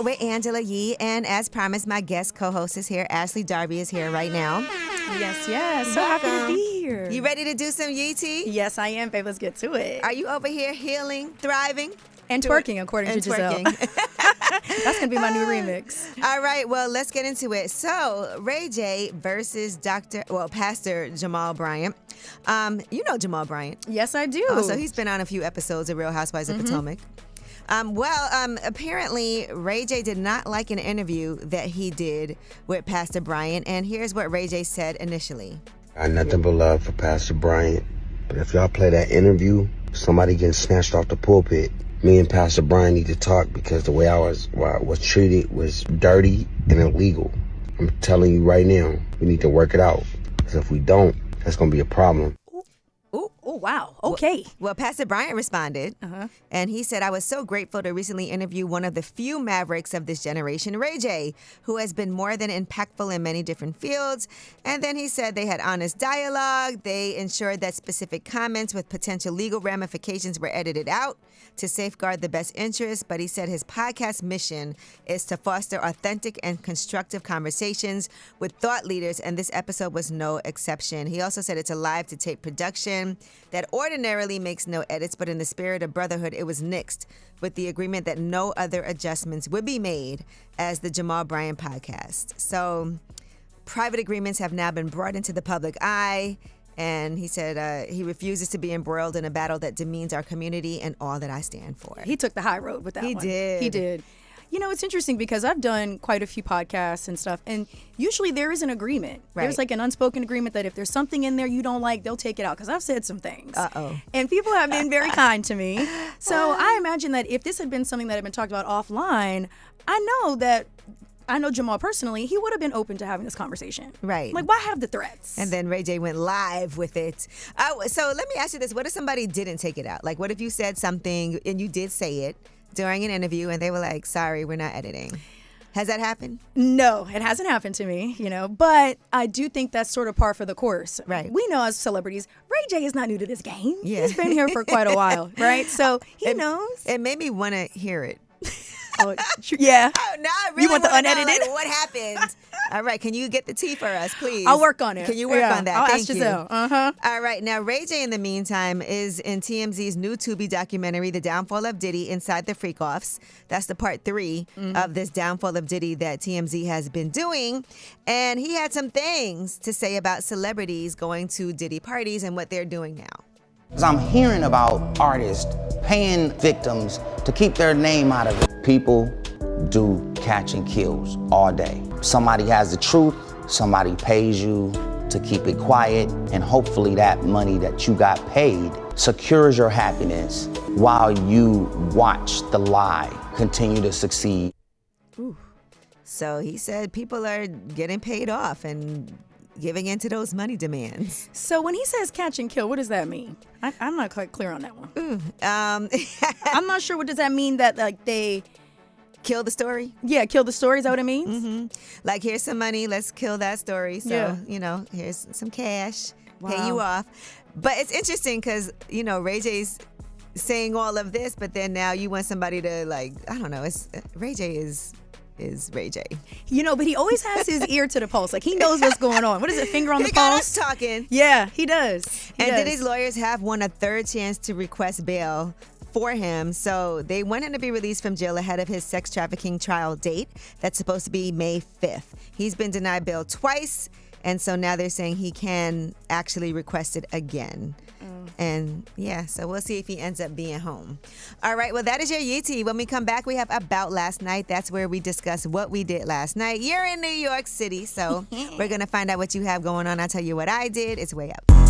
with Angela Yee, and as promised, my guest co-host is here. Ashley Darby is here right now. Yes. So happy to be here. You ready to do some Yee tea? Yes, I am, babe. Let's get to it. Are you over here healing, thriving? And twerking, according to Giselle. That's going to be my new remix. All right, well, let's get into it. So, Ray J versus Pastor Jamal Bryant. You know Jamal Bryant. Yes, I do. Oh, so he's been on a few episodes of Real Housewives of Potomac. Apparently, Ray J did not like an interview that he did with Pastor Bryant, and here's what Ray J said initially. I got nothing but love for Pastor Bryant, but if y'all play that interview, somebody getting snatched off the pulpit, me and Pastor Bryant need to talk because the way I was treated was dirty and illegal. I'm telling you right now, we need to work it out, because if we don't, that's going to be a problem. Oh, wow. Okay. Well, Pastor Bryant responded, and he said, I was so grateful to recently interview one of the few mavericks of this generation, Ray J, who has been more than impactful in many different fields. And then he said they had honest dialogue. They ensured that specific comments with potential legal ramifications were edited out to safeguard the best interests. But he said his podcast mission is to foster authentic and constructive conversations with thought leaders, and this episode was no exception. He also said it's a live-to-tape production that ordinarily makes no edits, but in the spirit of brotherhood, it was nixed with the agreement that no other adjustments would be made as the Jamal Bryant podcast. So private agreements have now been brought into the public eye, and he said he refuses to be embroiled in a battle that demeans our community and all that I stand for. He took the high road with that one. He did. You know, it's interesting because I've done quite a few podcasts and stuff, and usually there is an agreement. Right. There's like an unspoken agreement that if there's something in there you don't like, they'll take it out, because I've said some things. Uh-oh. And people have been very kind to me. So I imagine that if this had been something that had been talked about offline, I know Jamal personally, he would have been open to having this conversation. Right. Like, why have the threats? And then Ray J went live with it. So let me ask you this. What if somebody didn't take it out? Like, what if you said something and you did say it during an interview and they were like, sorry, we're not editing? Has that happened? No, it hasn't happened to me, but I do think that's sort of par for the course. Right. We know as celebrities, Ray J is not new to this game. Yeah. He's been here for quite a while, right? So he knows. It made me want to hear it. Oh, yeah. Oh, no, I really You want the wanna know, unedited? like, what happened? All right, can you get the tea for us, please? I'll work on it. Can you work on that? I'll Thank ask you. Giselle. All right, now Ray J, in the meantime, is in TMZ's new Tubi documentary, The Downfall of Diddy, Inside the Freak-Offs. That's the part 3 of this Downfall of Diddy that TMZ has been doing. And he had some things to say about celebrities going to Diddy parties and what they're doing now. Because I'm hearing about artists paying victims to keep their name out of it. People do catch and kills all day. Somebody has the truth, somebody pays you to keep it quiet, and hopefully that money that you got paid secures your happiness while you watch the lie continue to succeed. Ooh. So he said people are getting paid off and giving into those money demands. So when he says catch and kill, what does that mean? I'm not quite clear on that one. I'm not sure. What does that mean, that like they kill the story? Yeah, kill the story. Is that what it means? Mm-hmm. Like, here's some money, let's kill that story. So, here's some cash, pay you off. But it's interesting because, Ray J's saying all of this, but then now you want somebody to, like, I don't know, Ray J is Ray J. But he always has his ear to the pulse. Like, he knows what's going on. What is it, finger on the He got pulse? us talking. Yeah, he does. Diddy's lawyers have won a third chance to request bail for him. So they want him to be released from jail ahead of his sex trafficking trial date. That's supposed to be May 5th. He's been denied bail twice. And so now they're saying he can actually request it again. And so we'll see if he ends up being home. All right, well, that is your Yee Tea. When we come back, we have About Last Night. That's where we discuss what we did last night. You're in New York City, so we're going to find out what you have going on. I'll tell you what I did. It's way up.